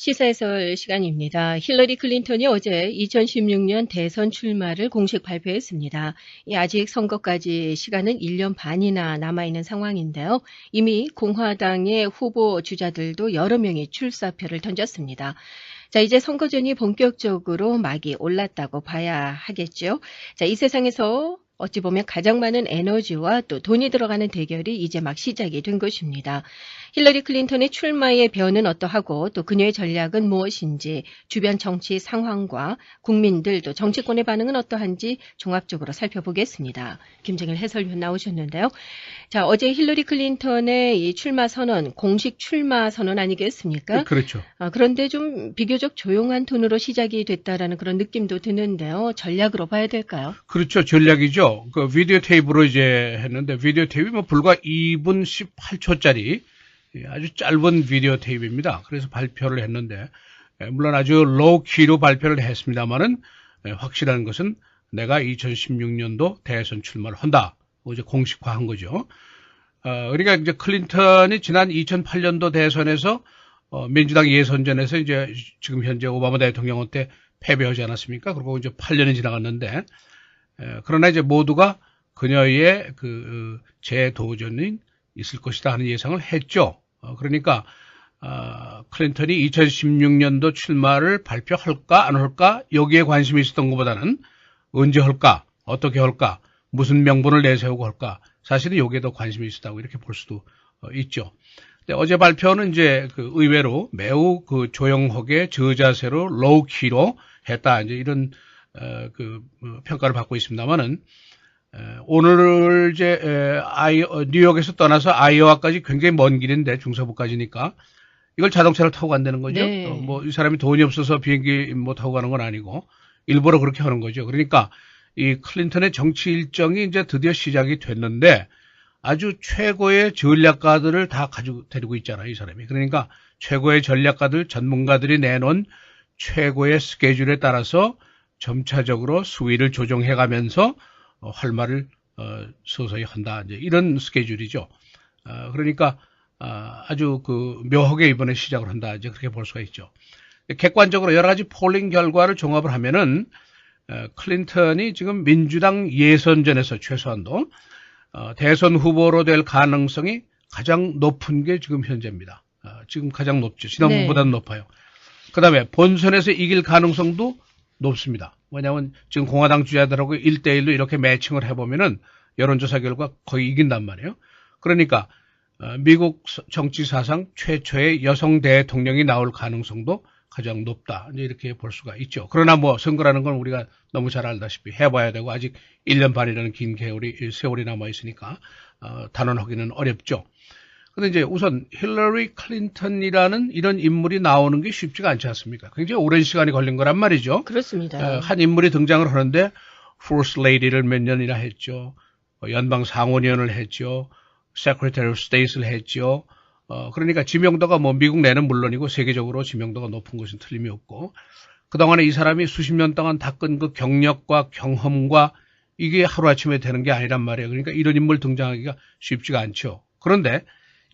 시사해설 시간입니다. 힐러리 클린턴이 어제 2016년 대선 출마를 공식 발표했습니다. 아직 선거까지 시간은 1년 반이나 남아있는 상황인데요. 이미 공화당의 후보 주자들도 여러 명이 출사표를 던졌습니다. 자, 이제 선거전이 본격적으로 막이 올랐다고 봐야 하겠죠. 자, 이 세상에서 어찌 보면 가장 많은 에너지와 또 돈이 들어가는 대결이 이제 막 시작이 된 것입니다. 힐러리 클린턴의 출마의 변은 어떠하고 또 그녀의 전략은 무엇인지 주변 정치 상황과 국민들 또 정치권의 반응은 어떠한지 종합적으로 살펴보겠습니다. 김정일 해설위원 나오셨는데요. 자, 어제 힐러리 클린턴의 이 출마 선언, 공식 출마 선언 아니겠습니까? 그렇죠. 그런데 좀 비교적 조용한 톤으로 시작이 됐다라는 그런 느낌도 드는데요. 전략으로 봐야 될까요? 그렇죠. 전략이죠. 그 비디오 테이프로 이제 했는데 비디오 테이프 뭐 불과 2분 18초짜리 아주 짧은 비디오 테이프입니다. 그래서 발표를 했는데 물론 아주 로우키로 발표를 했습니다만은 확실한 것은 내가 2016년도 대선 출마를 한다. 이제 공식화한 거죠. 그러니까 이제 클린턴이 지난 2008년도 대선에서 민주당 예선전에서 이제 지금 현재 오바마 대통령한테 패배하지 않았습니까? 그리고 이제 8년이 지나갔는데 그러나 이제 모두가 그녀의 그 재도전이 있을 것이다 하는 예상을 했죠. 그러니까 클린턴이 2016년도 출마를 발표할까 안 할까 여기에 관심이 있었던 것보다는 언제 할까 어떻게 할까 무슨 명분을 내세우고 할까 사실은 여기에 더 관심이 있었다고 이렇게 볼 수도 있죠. 근데 어제 발표는 이제 그 의외로 매우 그 조용하게 저자세로 로우키로 했다 이제 이런 평가를 받고 있습니다만은 오늘 이제 뉴욕에서 떠나서 아이오와까지 굉장히 먼 길인데 중서부까지니까 이걸 자동차를 타고 간다는 거죠. 네. 뭐 이 사람이 돈이 없어서 비행기 못 타고 가는 건 아니고 일부러 그렇게 하는 거죠. 그러니까 이 클린턴의 정치 일정이 이제 드디어 시작이 됐는데 아주 최고의 전략가들을 다 가지고 데리고 있잖아요, 이 사람이. 그러니까 최고의 전략가들, 전문가들이 내놓은 최고의 스케줄에 따라서 점차적으로 수위를 조정해가면서 할 말을 서서히 한다. 이제 이런 스케줄이죠. 그러니까 아주 그 묘하게 이번에 시작을 한다. 이제 그렇게 볼 수가 있죠. 객관적으로 여러 가지 폴링 결과를 종합을 하면은 클린턴이 지금 민주당 예선전에서 최소한도 대선 후보로 될 가능성이 가장 높은 게 지금 현재입니다. 지금 가장 높죠. 지난번보다는 높아요. 그 다음에 본선에서 이길 가능성도 높습니다. 왜냐하면 지금 공화당 주자들하고 1대1로 이렇게 매칭을 해보면은 여론조사 결과 거의 이긴단 말이에요. 그러니까 미국 정치 사상 최초의 여성 대통령이 나올 가능성도 가장 높다. 이제 이렇게 볼 수가 있죠. 그러나 뭐 선거라는 건 우리가 너무 잘 알다시피 해봐야 되고 아직 1년 반이라는 긴 세월이 남아 있으니까 단언하기는 어렵죠. 근데 이제 우선 힐러리 클린턴이라는 이런 인물이 나오는 게 쉽지가 않지 않습니까? 굉장히 오랜 시간이 걸린 거란 말이죠. 그렇습니다. 한 인물이 등장을 하는데 First Lady를 몇 년이나 했죠. 연방 상원의원을 했죠. Secretary of State를 했죠. 그러니까 지명도가 뭐 미국 내는 물론이고 세계적으로 지명도가 높은 것은 틀림이 없고 그동안에 이 사람이 수십 년 동안 닦은 그 경력과 경험과 이게 하루아침에 되는 게 아니란 말이에요. 그러니까 이런 인물 등장하기가 쉽지가 않죠. 그런데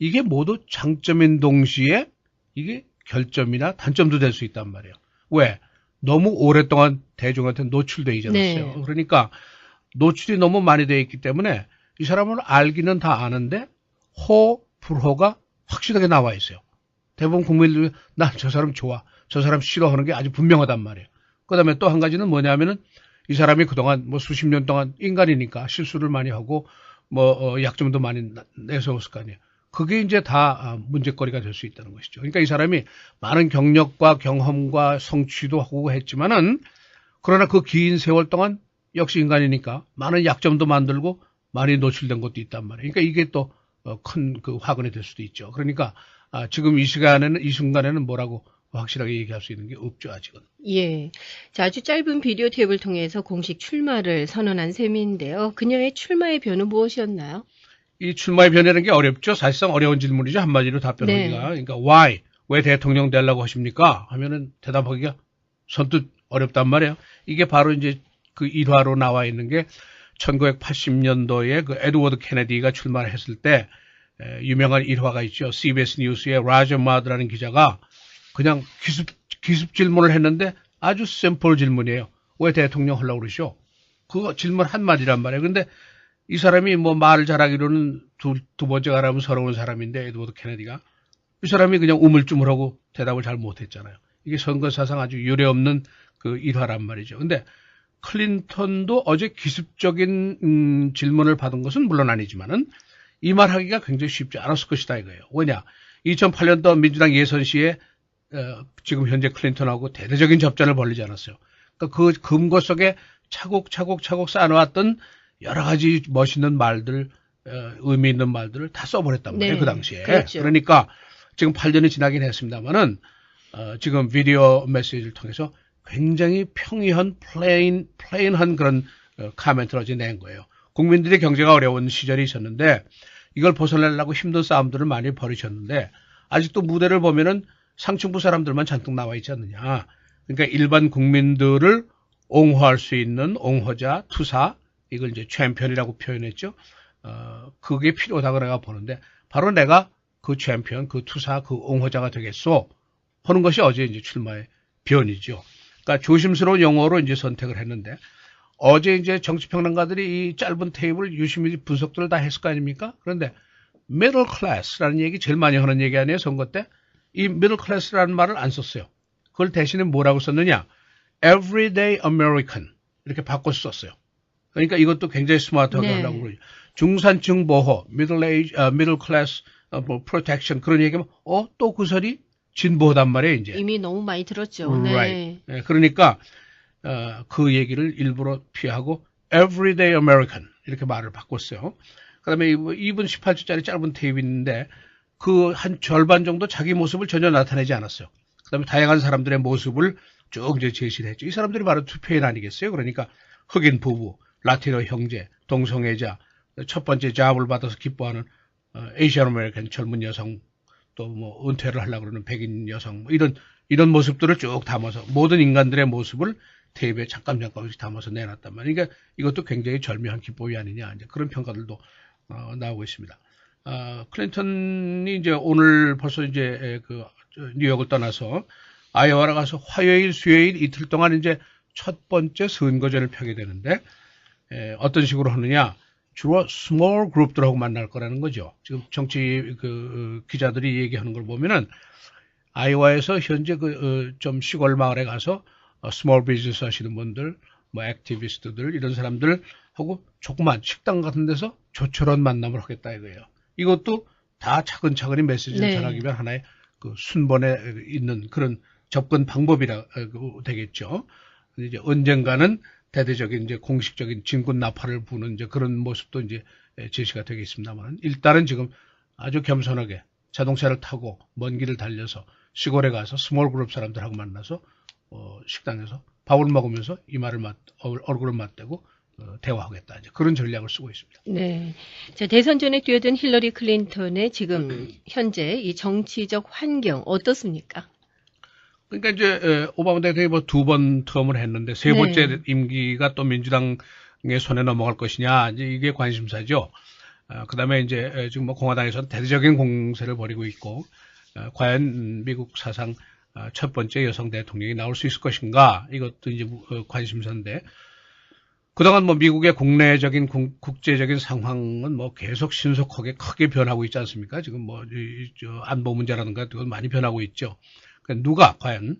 이게 모두 장점인 동시에 이게 결점이나 단점도 될 수 있단 말이에요. 왜? 너무 오랫동안 대중한테 노출돼 있잖아요. 네. 그러니까 노출이 너무 많이 돼 있기 때문에 이 사람을 알기는 다 아는데 호, 불호가 확실하게 나와 있어요. 대부분 국민들이 난 저 사람 좋아, 저 사람 싫어하는 게 아주 분명하단 말이에요. 그 다음에 또 한 가지는 뭐냐면은 이 사람이 그동안 뭐 수십 년 동안 인간이니까 실수를 많이 하고 뭐 약점도 많이 내세웠을 거 아니에요. 그게 이제 다 문제거리가 될 수 있다는 것이죠. 그러니까 이 사람이 많은 경력과 경험과 성취도 하고 했지만은 그러나 그 긴 세월 동안 역시 인간이니까 많은 약점도 만들고 많이 노출된 것도 있단 말이에요. 그러니까 이게 또 큰 그 화근이 될 수도 있죠. 그러니까 지금 이 순간에는 뭐라고 확실하게 얘기할 수 있는 게 없죠, 아직은. 예. 자, 아주 짧은 비디오 테이프를 통해서 공식 출마를 선언한 셈인데요. 그녀의 출마의 변은 무엇이었나요? 이 출마의 변이라는 게 어렵죠. 사실상 어려운 질문이죠. 한마디로 답변하기가. 네. 그러니까 why? 왜 대통령 되려고 하십니까? 하면은 대답하기가 선뜻 어렵단 말이에요. 이게 바로 이제 그 일화로 나와 있는 게 1980년도에 그 에드워드 케네디가 출마를 했을 때 유명한 일화가 있죠. CBS 뉴스의 라저 마드라는 기자가 그냥 기습 질문을 했는데 아주 샘플 질문이에요. 왜 대통령 하려고 그러시오? 그거 질문 한마디란 말이에요. 근데 이 사람이 뭐 말을 잘하기로는 두 번째 가라면 서러운 사람인데, 에드워드 케네디가. 이 사람이 그냥 우물쭈물하고 대답을 잘 못했잖아요. 이게 선거사상 아주 유례없는 그 일화란 말이죠. 근데 클린턴도 어제 기습적인 질문을 받은 것은 물론 아니지만은 이 말 하기가 굉장히 쉽지 않았을 것이다 이거예요. 왜냐? 2008년도 민주당 예선 시에 지금 현재 클린턴하고 대대적인 접전을 벌이지 않았어요. 그러니까 그 금고 속에 차곡차곡 쌓아놓았던 여러 가지 멋있는 말들, 의미 있는 말들을 다 써버렸단 말이에요. 네, 그 당시에. 그렇죠. 그러니까 지금 8년이 지나긴 했습니다만은 지금 비디오 메시지를 통해서 굉장히 평이한 플레인한 그런 카멘트를 어제 낸 거예요. 국민들의 경제가 어려운 시절이 있었는데 이걸 벗어내려고 힘든 싸움들을 많이 벌이셨는데 아직도 무대를 보면은 상층부 사람들만 잔뜩 나와 있지 않느냐. 그러니까 일반 국민들을 옹호할 수 있는 옹호자, 투사, 이걸 이제 챔피언이라고 표현했죠. 그게 필요하다고 내가 보는데 바로 내가 그 챔피언, 그 투사, 그 옹호자가 되겠소 하는 것이 어제 이제 출마의 변이죠. 그러니까 조심스러운 용어로 이제 선택을 했는데 어제 이제 정치평론가들이 이 짧은 테이블 유심히 분석들을 다 했을 거 아닙니까? 그런데 middle class라는 얘기 제일 많이 하는 얘기 아니에요, 선거 때? 이 middle class라는 말을 안 썼어요. 그걸 대신에 뭐라고 썼느냐? everyday American 이렇게 바꿔서 썼어요. 그러니까 이것도 굉장히 스마트하게 네. 하려고 그러죠. 중산층 보호, middle class 뭐 protection 그런 얘기하면 또 그 소리 진보단 말이에요, 이제. 이미 너무 많이 들었죠. Right. 네, 그러니까 그 얘기를 일부러 피하고 everyday American 이렇게 말을 바꿨어요. 그다음에 2분 18초짜리 짧은 테이프 있는데 그 한 절반 정도 자기 모습을 전혀 나타내지 않았어요. 그다음에 다양한 사람들의 모습을 쭉 이제 제시를 했죠. 이 사람들이 바로 투표인 아니겠어요? 그러니까 흑인 부부, 라티노 형제, 동성애자, 첫 번째 잡을 받아서 기뻐하는 에이시안 아메리칸 젊은 여성, 또 뭐 은퇴를 하려고 그러는 백인 여성, 뭐 이런 모습들을 쭉 담아서 모든 인간들의 모습을 테이프에 잠깐씩 담아서 내놨단 말이에요. 그러니까 이것도 굉장히 절묘한 기법이 아니냐, 이제 그런 평가들도 나오고 있습니다. 클린턴이 이제 오늘 벌써 이제 그 뉴욕을 떠나서 아이오와로 가서 화요일, 수요일 이틀 동안 이제 첫 번째 선거전을 펴게 되는데 어떤 식으로 하느냐? 주로 스몰 그룹들하고 만날 거라는 거죠. 지금 정치 기자들이 얘기하는 걸 보면은 아이오와에서 현재 좀 시골 마을에 가서 스몰 비즈니스 하시는 분들, 뭐 액티비스트들 이런 사람들하고 조그만 식당 같은 데서 조촐한 만남을 하겠다 이거예요. 이것도 다 차근차근히 메시지를 전하기 위한 하나의 그 순번에 있는 그런 접근 방법이라 되겠죠. 이제 언젠가는 대대적인 이제 공식적인 진군 나팔을 부는 이제 그런 모습도 이제 제시가 되겠습니다만 일단은 지금 아주 겸손하게 자동차를 타고 먼 길을 달려서 시골에 가서 스몰 그룹 사람들하고 만나서 식당에서 밥을 먹으면서 얼굴을 맞대고 대화하겠다. 이제 그런 전략을 쓰고 있습니다. 네. 자, 대선전에 뛰어든 힐러리 클린턴의 지금 현재 이 정치적 환경 어떻습니까? 그러니까 이제 오바마 대통령이 뭐 2번 텀을 했는데 세 번째 임기가 또 민주당의 손에 넘어갈 것이냐 이제 이게 관심사죠. 그다음에 이제 지금 뭐 공화당에서는 대대적인 공세를 벌이고 있고 과연 미국 사상 첫 번째 여성 대통령이 나올 수 있을 것인가 이것도 이제 관심사인데 그동안 뭐 미국의 국내적인 국제적인 상황은 뭐 계속 신속하게 크게 변하고 있지 않습니까? 지금 뭐 안보 문제라든가 그건 많이 변하고 있죠. 누가 과연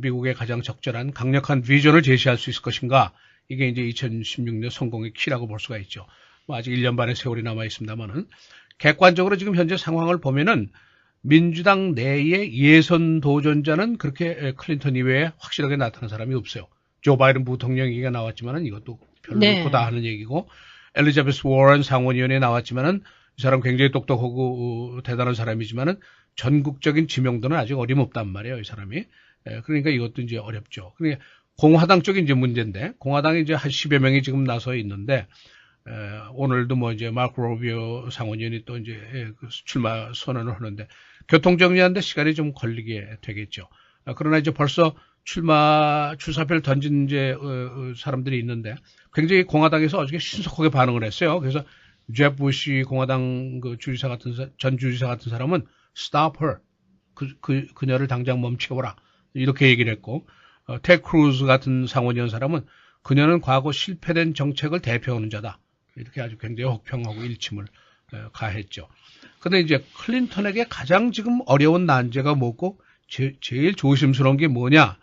미국의 가장 적절한 강력한 비전을 제시할 수 있을 것인가? 이게 이제 2016년 성공의 키라고 볼 수가 있죠. 뭐 아직 1년 반의 세월이 남아 있습니다만은 객관적으로 지금 현재 상황을 보면은 민주당 내의 예선 도전자는 그렇게 클린턴 이외에 확실하게 나타난 사람이 없어요. 조 바이든 부통령 얘기가 나왔지만은 이것도 별로 없다 하는 얘기고 엘리자베스 워런 상원의원에 나왔지만은 이 사람 굉장히 똑똑하고 대단한 사람이지만은 전국적인 지명도는 아직 어림없단 말이에요, 이 사람이. 그러니까 이것도 이제 어렵죠. 그러니까 공화당 쪽이 이제 문제인데, 공화당이 이제 한 10여 명이 지금 나서 있는데, 오늘도 뭐 이제 마크 로비오 상원의원이 또 이제 출마 선언을 하는데, 교통정리하는데 시간이 좀 걸리게 되겠죠. 그러나 이제 벌써 출사표를 던진 이제 사람들이 있는데, 굉장히 공화당에서 어저께 신속하게 반응을 했어요. 그래서 제프 부시 공화당 전 주지사 같은 사람은 stop her. 그녀를 당장 멈춰보라. 이렇게 얘기를 했고, 텍 크루즈 같은 상원의원 사람은 그녀는 과거 실패된 정책을 대표하는 자다. 이렇게 아주 굉장히 혹평하고 일침을 가했죠. 근데 이제 클린턴에게 가장 지금 어려운 난제가 뭐고, 제일 조심스러운 게 뭐냐?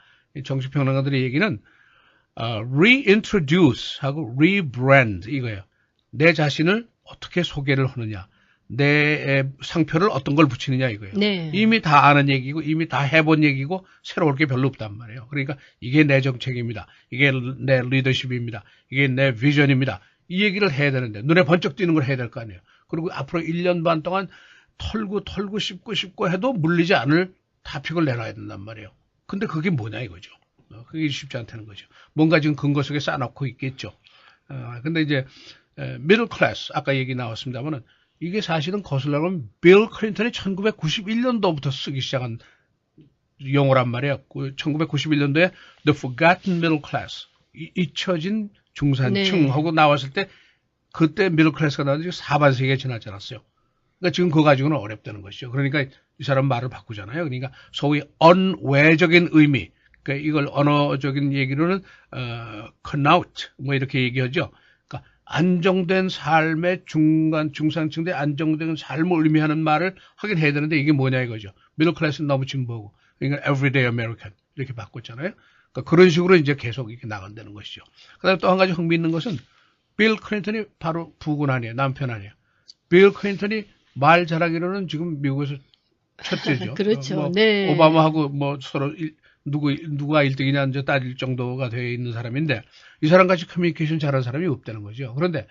정치평론가들의 얘기는, reintroduce 하고 rebrand 이거예요. 내 자신을 어떻게 소개를 하느냐. 내 상표를 어떤 걸 붙이느냐 이거예요. 네. 이미 다 아는 얘기고 이미 다 해본 얘기고 새로울 게 별로 없단 말이에요. 그러니까 이게 내 정책입니다. 이게 내 리더십입니다. 이게 내 비전입니다. 이 얘기를 해야 되는데 눈에 번쩍 띄는 걸 해야 될 거 아니에요. 그리고 앞으로 1년 반 동안 털고 씹고 해도 물리지 않을 타픽을 내놔야 된단 말이에요. 근데 그게 뭐냐 이거죠. 그게 쉽지 않다는 거죠. 뭔가 지금 근거 속에 쌓아놓고 있겠죠. 근데 이제 미들 클래스 아까 얘기 나왔습니다만은 이게 사실은 거슬러보면 빌 클린턴이 1991년도부터 쓰기 시작한 용어란 말이에요. 1991년도에 The Forgotten Middle Class, 잊혀진 중산층하고 나왔을 때 그때 미들 클래스가 나와서 4반세기가 지나지 않았어요. 그러니까 지금 그거 가지고는 어렵다는 것이죠. 그러니까 이 사람 말을 바꾸잖아요. 그러니까 소위 언외적인 의미, 그러니까 이걸 언어적인 얘기로는 connaught 뭐 이렇게 얘기하죠. 안정된 삶의 중산층대 안정된 삶을 의미하는 말을 하긴 해야 되는데 이게 뭐냐 이거죠. 미들 클래스는 너무 진보고 그러니까 everyday American 이렇게 바꿨잖아요. 그러니까 그런 식으로 이제 계속 이렇게 나간다는 것이죠. 그다음에 또 한 가지 흥미있는 것은 빌 클린턴이 바로 부군 아니에요. 남편 아니에요. 빌 클린턴이 말 잘하기로는 지금 미국에서 첫째죠. 그렇죠. 네. 오바마하고 뭐 서로 누가 1등이냐 이제 따질 정도가 되어 있는 사람인데 이 사람같이 커뮤니케이션 잘하는 사람이 없다는 거죠. 그런데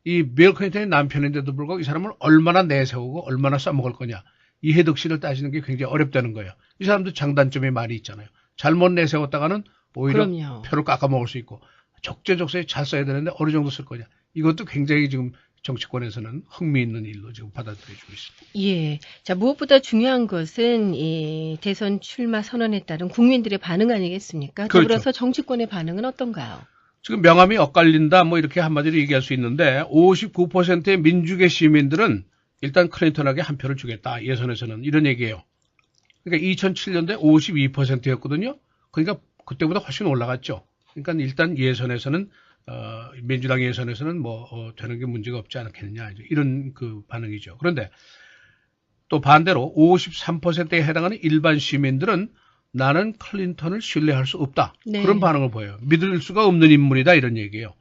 이 빌 클린턴의 남편인데도 불구하고 이 사람을 얼마나 내세우고 얼마나 써먹을 거냐 이 해독실을 따지는 게 굉장히 어렵다는 거예요. 이 사람도 장단점이 많이 있잖아요. 잘못 내세웠다가는 오히려 그럼요. 표를 깎아먹을 수 있고 적재적소에 잘 써야 되는데 어느 정도 쓸 거냐. 이것도 굉장히 지금 정치권에서는 흥미있는 일로 지금 받아들여지고 있습니다. 예. 자, 무엇보다 중요한 것은 이 대선 출마 선언에 따른 국민들의 반응 아니겠습니까? 그렇죠. 더불어서 정치권의 반응은 어떤가요? 지금 명함이 엇갈린다 뭐 이렇게 한마디로 얘기할 수 있는데 59%의 민주계 시민들은 일단 클린턴에게 한 표를 주겠다. 예선에서는 이런 얘기예요. 그러니까 2007년도에 52%였거든요. 그러니까 그때보다 훨씬 올라갔죠. 그러니까 일단 예선에서는 민주당 예선에서는 되는 게 문제가 없지 않겠느냐 이런 그 반응이죠. 그런데 또 반대로 53%에 해당하는 일반 시민들은 나는 클린턴을 신뢰할 수 없다. 네. 그런 반응을 보여요. 믿을 수가 없는 인물이다 이런 얘기예요.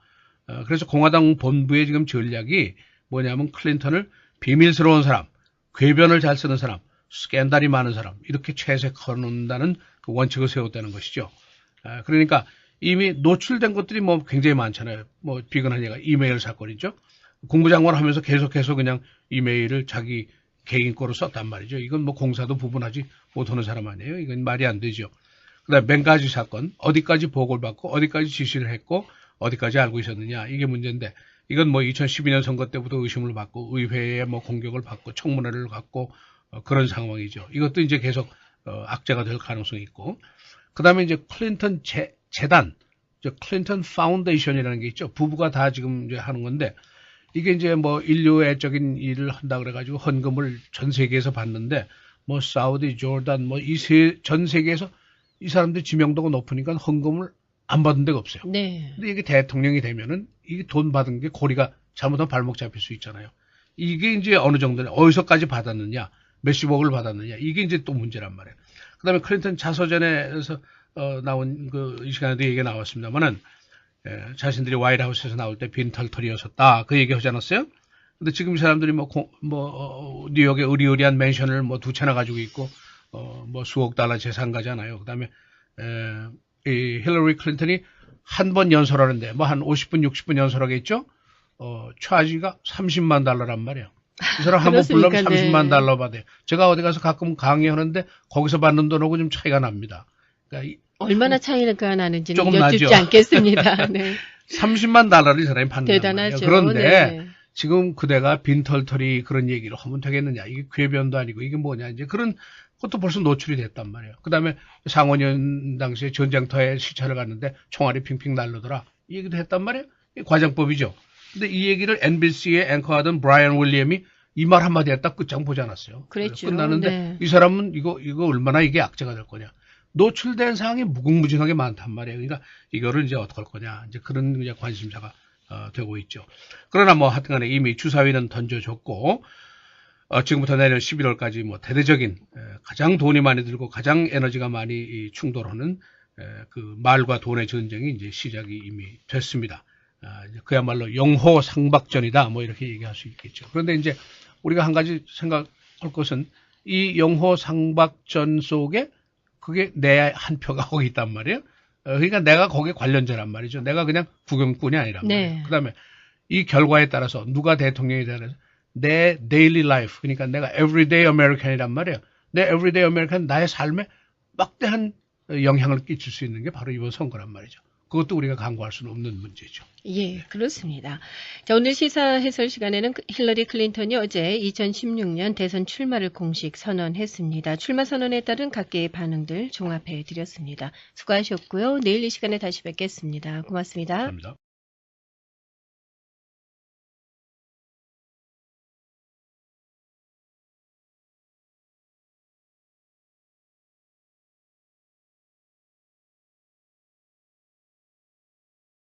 그래서 공화당 본부의 지금 전략이 뭐냐면 클린턴을 비밀스러운 사람, 궤변을 잘 쓰는 사람, 스캔들이 많은 사람 이렇게 채색하는다는 그 원칙을 세웠다는 것이죠. 그러니까 이미 노출된 것들이 뭐 굉장히 많잖아요. 뭐 비근한 얘가 이메일 사건이죠. 국무장관 하면서 계속해서 그냥 이메일을 자기 개인 거로 썼단 말이죠. 이건 뭐 공사도 구분하지 못하는 사람 아니에요. 이건 말이 안 되죠. 그다음에 벵가지 사건 어디까지 보고를 받고 어디까지 지시를 했고 어디까지 알고 있었느냐 이게 문제인데 이건 뭐 2012년 선거 때부터 의심을 받고 의회에 뭐 공격을 받고 청문회를 갖고 그런 상황이죠. 이것도 이제 계속 악재가 될 가능성이 있고 그다음에 이제 클린턴 재단, 클린턴 파운데이션이라는 게 있죠. 부부가 다 지금 이제 하는 건데 이게 이제 뭐 인류애적인 일을 한다 그래가지고 헌금을 전 세계에서 받는데 뭐 사우디, 조르단 뭐 전 세계에서 이 사람들 지명도가 높으니까 헌금을 안 받은 데가 없어요. 네. 근데 이게 대통령이 되면은 이게 돈 받은 게 고리가 잘못하면 발목 잡힐 수 있잖아요. 이게 이제 어느 정도냐, 어디서까지 받았느냐, 몇십억을 받았느냐 이게 이제 또 문제란 말이에요. 그다음에 클린턴 자서전에서 나온 이 시간에도 얘기가 나왔습니다만은 자신들이 화이트하우스에서 나올 때 빈털털이었었다 그 얘기 하지 않았어요? 근데 지금 이 사람들이 뉴욕에 의리의리한 맨션을 뭐 2채나 가지고 있고 뭐 수억 달러 재산 가잖아요. 그다음에 이 힐러리 클린턴이 한 번 연설하는데 뭐 한 50분 60분 연설하겠죠? 차지가 30만 달러란 말이에요. 이 사람 한 번 불러면 30만 달러 받아요. 제가 어디 가서 가끔 강의하는데 거기서 받는 돈하고 좀 차이가 납니다. 그러니까 얼마나 차이가 나는지는 조금 여쭙지 나죠. 않겠습니다. 네. 30만 달러를 이 사람이 받는 대단하죠. 거예요. 그런데 네. 지금 그대가 빈털털이 그런 얘기를 하면 되겠느냐. 이게 궤변도 아니고 이게 뭐냐. 이제 그런 것도 벌써 노출이 됐단 말이에요. 그 다음에 상원의원 당시에 전쟁터에 시찰을 갔는데 총알이 핑핑 날르더라. 이 얘기도 했단 말이에요. 이게 과장법이죠. 근데 이 얘기를 NBC에 앵커하던 브라이언 윌리엄이 이 말 한마디 했다 끝장 보지 않았어요. 그랬죠. 끝나는데 네. 이 사람은 이거 얼마나 이게 악재가 될 거냐. 노출된 사항이 무궁무진하게 많단 말이에요. 그러니까 이거를 이제 어떻게 할 거냐. 이제 그런 이제 관심사가 되고 있죠. 그러나 뭐 하여튼간에 이미 주사위는 던져줬고 지금부터 내년 11월까지 뭐 대대적인 가장 돈이 많이 들고 가장 에너지가 많이 충돌하는 그 말과 돈의 전쟁이 이제 시작이 이미 됐습니다. 그야말로 영호 상박전이다 뭐 이렇게 얘기할 수 있겠죠. 그런데 이제 우리가 한 가지 생각할 것은 이 영호 상박전 속에 그게 내 한 표가 거기 있단 말이에요. 그러니까 내가 거기에 관련자란 말이죠. 내가 그냥 구경꾼이 아니란 말이에요. 네. 그다음에 이 결과에 따라서 누가 대통령이 되는 내 daily life, 그러니까 내가 everyday American이란 말이에요. 내 everyday American, 나의 삶에 막대한 영향을 끼칠 수 있는 게 바로 이번 선거란 말이죠. 그것도 우리가 간과할 수는 없는 문제죠. 예, 그렇습니다. 자, 오늘 시사 해설 시간에는 힐러리 클린턴이 어제 2016년 대선 출마를 공식 선언했습니다. 출마 선언에 따른 각계의 반응들 종합해 드렸습니다. 수고하셨고요. 내일 이 시간에 다시 뵙겠습니다. 고맙습니다. 감사합니다.